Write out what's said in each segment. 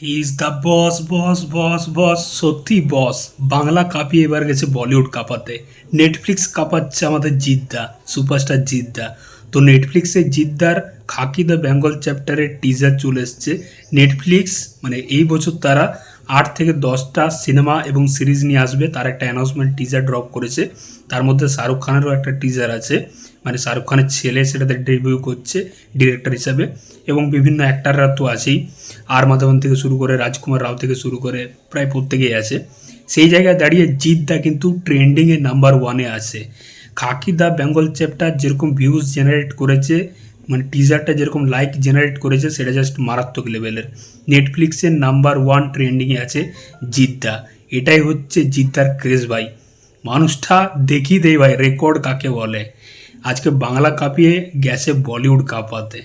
He is the boss বস বস বস, সত্যি বস। বাংলা কাঁপিয়ে এবার গেছে বলিউড কাঁপাতে। নেটফ্লিক্স কাঁপাচ্ছে আমাদের জিদ্দা, সুপারস্টার জিদ্দা। তো নেটফ্লিক্সে জিদ্দার খাকি দ্য বেঙ্গল চ্যাপ্টারের টিজার চলে এসছে। নেটফ্লিক্স মানে এই বছর তারা 8 থেকে 10টা সিনেমা এবং সিরিজ নিয়ে আসবে, তার একটা অ্যানাউন্সমেন্ট টিজার ড্রপ করেছে। তার মধ্যে শাহরুখ খানেরও একটা টিজার আছে, মানে শাহরুখ খানের ছেলে সেটাতে ডেবিউ করছে ডিরেক্টর হিসাবে, এবং বিভিন্ন অ্যাক্টাররা তো আছেই। আর মাধবন থেকে শুরু করে রাজকুমার রাও থেকে শুরু করে প্রায় প্রত্যেকেই আছে। সেই জায়গায় দাঁড়িয়ে জিদ্দা কিন্তু ট্রেন্ডিংয়ে নাম্বার 1-এ আছে। খাকি দ্য বেঙ্গল চ্যাপ্টার যেরকম ভিউজ জেনারেট করেছে, মানে টিজারটা যেরকম লাইক জেনারেট করেছে, সেটা জাস্ট মারাত্মক লেভেলের। নেটফ্লিক্সের নাম্বার 1 ট্রেন্ডিংয়ে আছে জিদ্দা। এটাই হচ্ছে জিদ্দার ক্রেজ ভাই। মানুষটা দেখিয়ে দেয় ভাই রেকর্ড কাকে বলে। আজকে বাংলা কাঁপিয়ে গেছে বলিউড কাঁপাতে।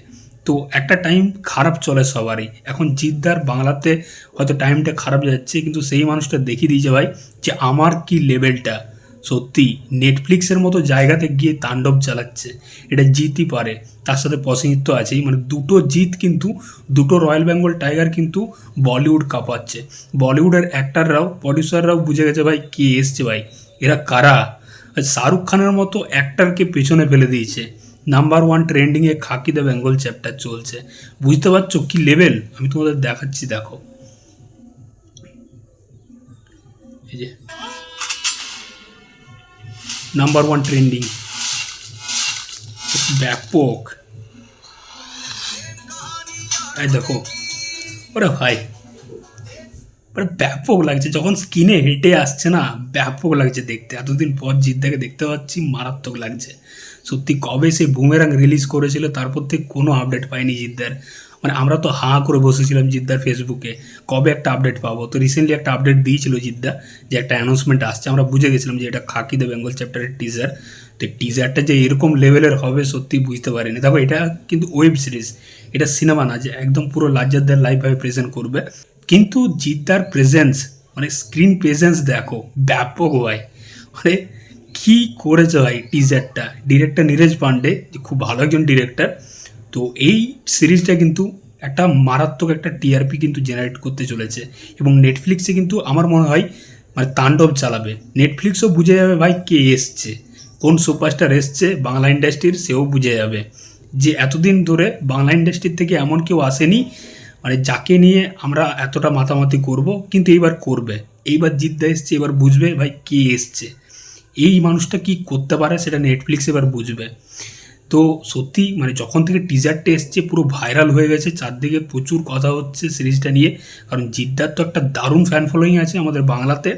তো একটা টাইম খারাপ চলে সবারই, এখন জিদ্দার বাংলাতে হয়তো টাইমটা খারাপ যাচ্ছে, কিন্তু সেই মানুষটা দেখিয়ে দিয়েছে ভাই যে আমার কি লেভেলটা। সত্যি নেটফ্লিক্সের মতো জায়গাতে গিয়ে তাণ্ডব চালাচ্ছে। এটা জিতই পারে, তার সাথে প্রসেনজিৎ তো আছেই, মানে দুটো জিত কিন্তু, দুটো রয়্যাল বেঙ্গল টাইগার কিন্তু বলিউড কাঁপাচ্ছে। বলিউডের অ্যাক্টাররাও প্রডিউসাররাও বুঝে গেছে ভাই কে এসছে ভাই, এরা কারা। শাহরুখ খানের মতো অ্যাক্টারকে পেছনে ফেলে দিয়েছে। নাম্বার 1 ট্রেন্ডিংয়ে খাকি দ্য বেঙ্গল চ্যাপ্টার চলছে। বুঝতে পারছো কি লেভেল? আমি তোমাদের দেখাচ্ছি, দেখো এই যে নাম্বার 1 ট্রেন্ডিং, ব্যাপক। এই দেখো, ওরে ভাই, ওরে ব্যাপক লাগছে যখন স্ক্রিনে হেঁটে আসছে না, ব্যাপক লাগছে দেখতে। এতদিন পর জিদ্দাকে দেখতে পাচ্ছি, মারাত্মক লাগছে সত্যি। কবে সে বুমেরাং রিলিজ করেছিল তারপর থেকে কোনো আপডেট পাইনি জিদ্দার। মানে আমরা তো হাঁ করে বসেছিলাম জিদ্দার ফেসবুকে, কবে একটা আপডেট পাবো। তো রিসেন্টলি একটা আপডেট দিয়েছিল জিদ্দা যে একটা অ্যানাউন্সমেন্ট আসছে। আমরা বুঝে গেছিলাম যে এটা খাকি দ্য বেঙ্গল চ্যাপ্টারের টিজার। তো টিজারটা যে এরকম লেভেলের হবে সত্যি বুঝতে পারিনি। দেখো এটা কিন্তু ওয়েব সিরিজ, এটা সিনেমা না যে একদম পুরো লার্জার লাইভভাবে প্রেজেন্ট করবে। কিন্তু জিদ্দার প্রেজেন্স, মানে স্ক্রিন প্রেজেন্স দেখো, ব্যাপক ভাই। মানে কী করেছে ভাই টিজারটা। ডিরেক্টর নীরজ পান্ডে, যে খুব ভালো একজন ডিরেক্টর। তো এই সিরিজটা কিন্তু একটা মারাত্মক একটা টিআরপি কিন্তু জেনারেট করতে চলেছে, এবং নেটফ্লিক্সে কিন্তু আমার মনে হয় মানে তাণ্ডব চালাবে। নেটফ্লিক্সও বুঝে যাবে ভাই কে এসছে, কোন সুপারস্টার এসছে বাংলা ইন্ডাস্ট্রির, সেও বুঝে যাবে যে এতদিন ধরে বাংলা ইন্ডাস্ট্রির থেকে এমন কেউ আসেনি মানে যাকে নিয়ে আমরা এতটা মাতামাতি করব, কিন্তু এইবার করবে। এইবার জিদ্দা এসছে, এবার বুঝবে ভাই কে এসছে, এই মানুষটা কি করতে পারে, সেটা নেটফ্লিক্স এবার বুঝবে। তো সত্যি মানে যখন থেকে টিজারটা এসছে পুরো ভাইরাল হয়ে গেছে, চারদিকে প্রচুর কথা হচ্ছে সিরিজটা নিয়ে। কারণ জিদ্দার তো একটা দারুণ ফ্যান ফলোয়িং আছে আমাদের বাংলাতে।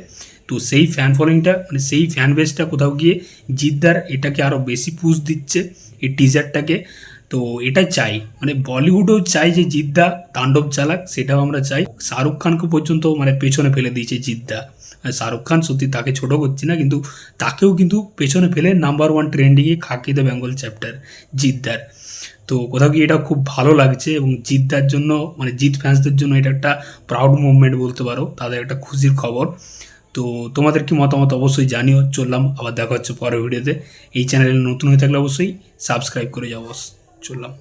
তো সেই ফ্যান ফলোয়িংটা, মানে সেই ফ্যান বেসটা কোথাও গিয়ে জিদ্দার এটাকে আরও বেশি পুশ দিচ্ছে, এই টিজারটাকে। তো এটা চাই, মানে বলিউডও চাই যে জিদ্দা তাণ্ডব চালাক, সেটাও আমরা চাই। শাহরুখ খানকে পর্যন্ত মানে পেছনে ফেলে দিয়েছে জিদ্দা। শাহরুখ খান সত্যি, তাকে ছোট করছি না, কিন্তু তাকেও কিন্তু পেছনে ফেলে নাম্বার 1 ট্রেন্ডিংয়ে খাকি দ্য বেঙ্গল চ্যাপ্টার জিদ্দার। তো কোথাও গিয়ে এটা খুব ভালো লাগছে, এবং জিদ্দার জন্য মানে জিৎ ফ্যান্সদের জন্য এটা একটা প্রাউড মুভমেন্ট বলতে পারো, তাদের একটা খুশির খবর। তো তোমাদের কি মতামত অবশ্যই জানিও। চললাম, আবার দেখা হচ্ছে পরের ভিডিওতে। এই চ্যানেলে নতুন হয়ে থাকলে অবশ্যই সাবস্ক্রাইব করে যাও। চললাম।